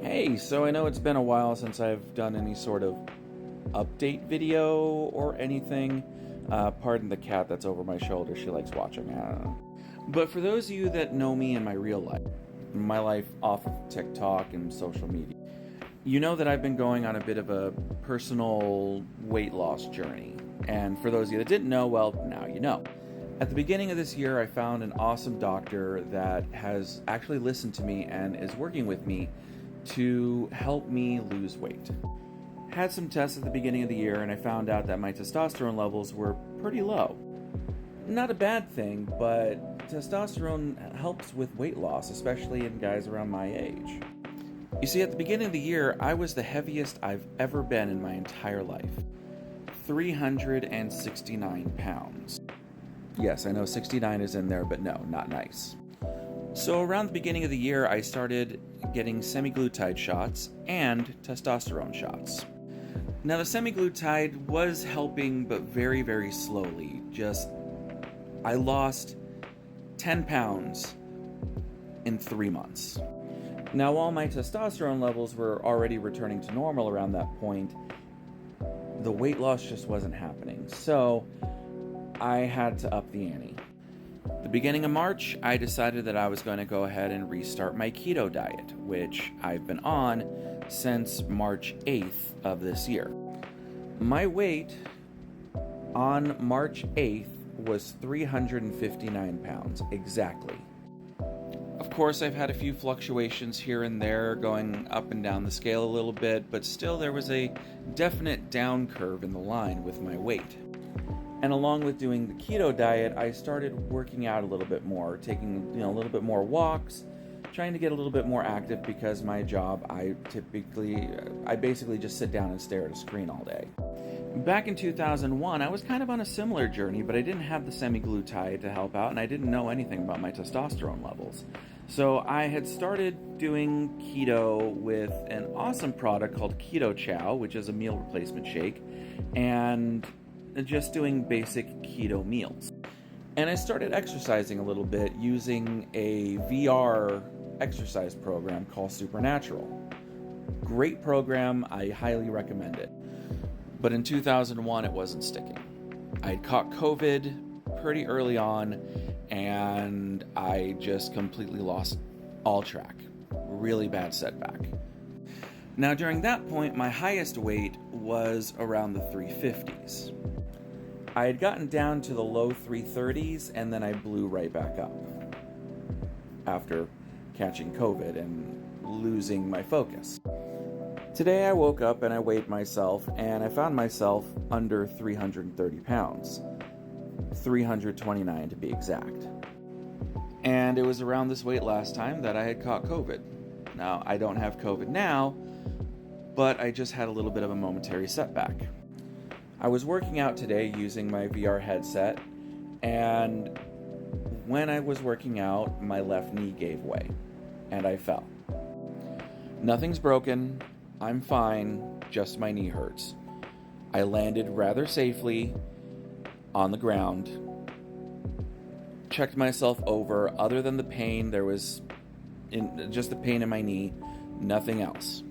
Hey, so I know it's been a while since I've done any sort of update video or anything. Pardon the cat that's over my shoulder, she likes watching. I don't know. But for those of you that know me in my real life, my life off of TikTok and social media, you know that I've been going on a bit of a personal weight loss journey. And for those of you that didn't know, well, now you know. At the beginning of this year, I found an awesome doctor that has actually listened to me and is working with me to help me lose weight. Had some tests at the beginning of the year and I found out that my testosterone levels were pretty low. Not a bad thing, but testosterone helps with weight loss, especially in guys around my age. You see, at the beginning of the year, I was the heaviest I've ever been in my entire life. 369 pounds. Yes, I know 69 is in there, but no, not nice. So around the beginning of the year, I started getting semaglutide shots and testosterone shots. Now the semaglutide was helping, but very, very slowly. I lost 10 pounds in 3 months. Now while my testosterone levels were already returning to normal around that point, the weight loss just wasn't happening. So I had to up the ante. The beginning of March, I decided that I was going to go ahead and restart my keto diet, which I've been on since March 8th of this year. My weight on March 8th was 359 pounds, exactly. Of course, I've had a few fluctuations here and there, going up and down the scale a little bit, but still there was a definite down curve in the line with my weight. And along with doing the keto diet, I started working out a little bit more, taking a little bit more walks, trying to get a little bit more active because my job, I basically just sit down and stare at a screen all day. Back in 2001, I was kind of on a similar journey, but I didn't have the semaglutide to help out, and I didn't know anything about my testosterone levels. So I had started doing keto with an awesome product called Keto Chow, which is a meal replacement shake, and just doing basic keto meals. And I started exercising a little bit using a VR exercise program called Supernatural. Great program, I highly recommend it. But in 2001, it wasn't sticking. I had caught COVID pretty early on, and I just completely lost all track. Really bad setback. Now during that point, my highest weight was around the 350s. I had gotten down to the low 330s, and then I blew right back up after catching COVID and losing my focus. Today I woke up and I weighed myself, and I found myself under 330 pounds. 329 to be exact. And it was around this weight last time that I had caught COVID. Now, I don't have COVID now, but I just had a little bit of a momentary setback. I was working out today using my VR headset, and when I was working out, my left knee gave way, and I fell. Nothing's broken, I'm fine, just my knee hurts. I landed rather safely on the ground, checked myself over. Other than the pain, there was just the pain in my knee, nothing else.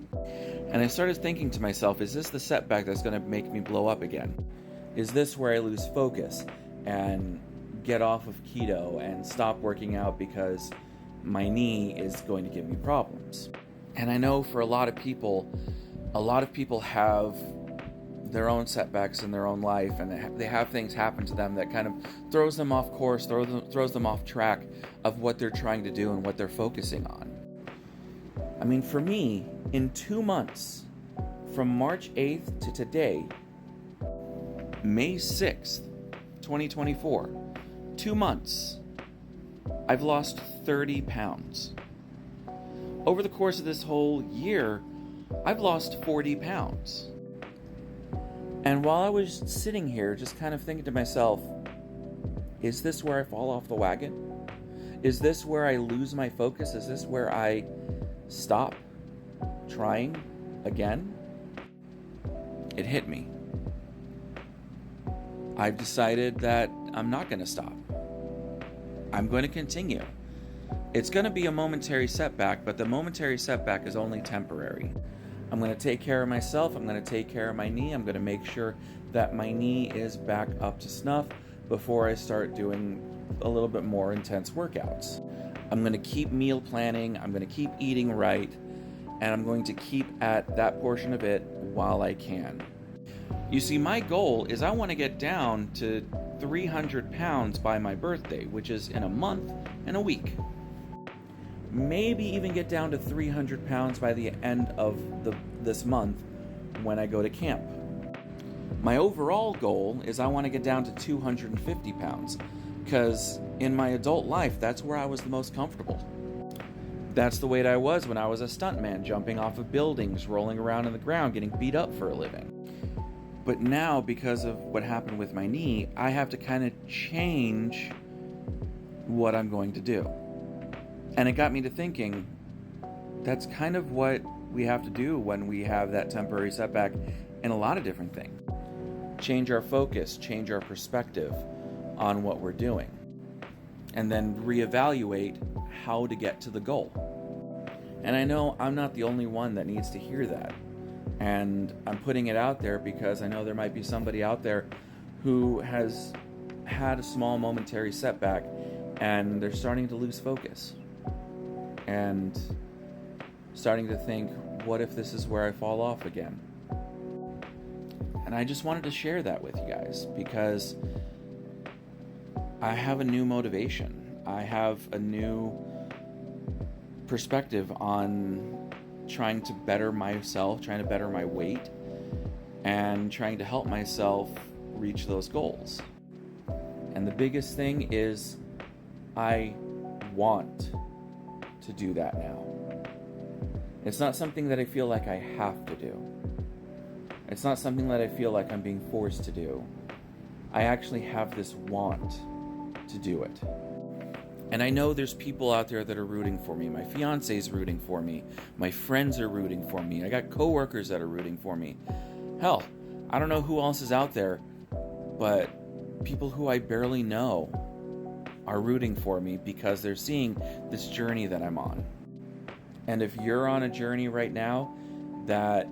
And I started thinking to myself, is this the setback that's going to make me blow up again? Is this where I lose focus and get off of keto and stop working out because my knee is going to give me problems? And I know for a lot of people have their own setbacks in their own life, and they have things happen to them that kind of throws them off course, throws them off track of what they're trying to do and what they're focusing on. I mean, for me, in 2 months, from March 8th to today, May 6th, 2024, 2 months, I've lost 30 pounds. Over the course of this whole year, I've lost 40 pounds. And while I was sitting here just kind of thinking to myself, is this where I fall off the wagon? Is this where I lose my focus? Is this where I stop trying again? It hit me. I've decided that I'm not going to stop. I'm going to continue. It's going to be a momentary setback, but the momentary setback is only temporary. I'm going to take care of myself. I'm going to take care of my knee. I'm going to make sure that my knee is back up to snuff before I start doing a little bit more intense workouts. I'm going to keep meal planning. I'm going to keep eating right. And I'm going to keep at that portion of it while I can. You see, my goal is I want to get down to 300 pounds by my birthday, which is in a month and a week. Maybe even get down to 300 pounds by the end of this month when I go to camp. My overall goal is I want to get down to 250 pounds, because in my adult life, that's where I was the most comfortable. That's the weight I was when I was a stuntman, jumping off of buildings, rolling around on the ground, getting beat up for a living. But now, because of what happened with my knee, I have to kind of change what I'm going to do. And it got me to thinking, that's kind of what we have to do when we have that temporary setback in a lot of different things. Change our focus, change our perspective on what we're doing, and then reevaluate how to get to the goal. And I know I'm not the only one that needs to hear that. And I'm putting it out there because I know there might be somebody out there who has had a small momentary setback and they're starting to lose focus and starting to think, what if this is where I fall off again? And I just wanted to share that with you guys because I have a new motivation. I have a new perspective on trying to better myself, trying to better my weight, and trying to help myself reach those goals. And the biggest thing is I want to do that now. It's not something that I feel like I have to do. It's not something that I feel like I'm being forced to do. I actually have this want to do it. And I know there's people out there that are rooting for me. My fiance's rooting for me. My friends are rooting for me. I got coworkers that are rooting for me. Hell, I don't know who else is out there, but people who I barely know are rooting for me because they're seeing this journey that I'm on. And if you're on a journey right now that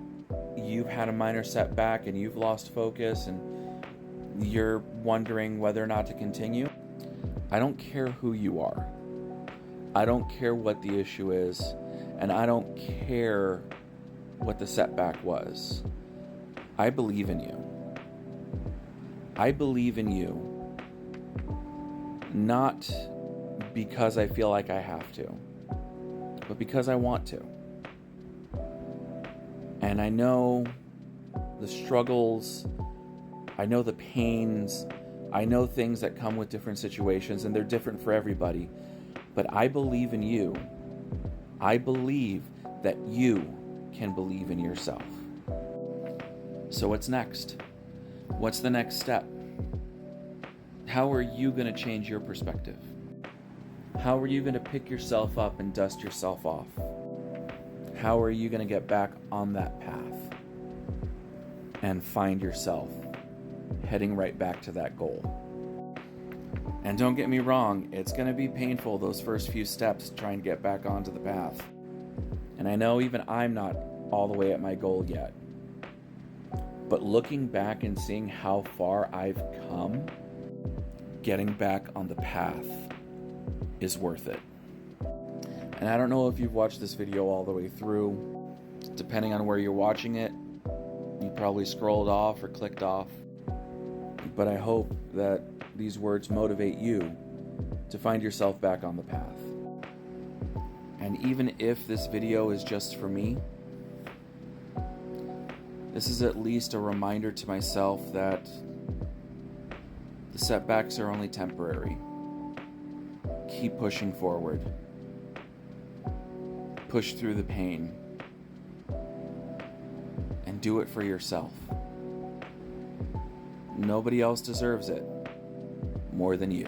you've had a minor setback and you've lost focus and you're wondering whether or not to continue, I don't care who you are. I don't care what the issue is, and I don't care what the setback was. I believe in you. I believe in you, not because I feel like I have to, but because I want to. And I know the struggles, I know the pains, I know things that come with different situations, and they're different for everybody. But I believe in you. I believe that you can believe in yourself. So what's next? What's the next step? How are you going to change your perspective? How are you going to pick yourself up and dust yourself off? How are you going to get back on that path and find yourself heading right back to that goal? And don't get me wrong, it's going to be painful those first few steps trying to get back onto the path. And I know even I'm not all the way at my goal yet. But looking back and seeing how far I've come, getting back on the path is worth it. And I don't know if you've watched this video all the way through. Depending on where you're watching it, you probably scrolled off or clicked off. But I hope that these words motivate you to find yourself back on the path. And even if this video is just for me, this is at least a reminder to myself that the setbacks are only temporary. Keep pushing forward. Push through the pain. And do it for yourself. Nobody else deserves it more than you.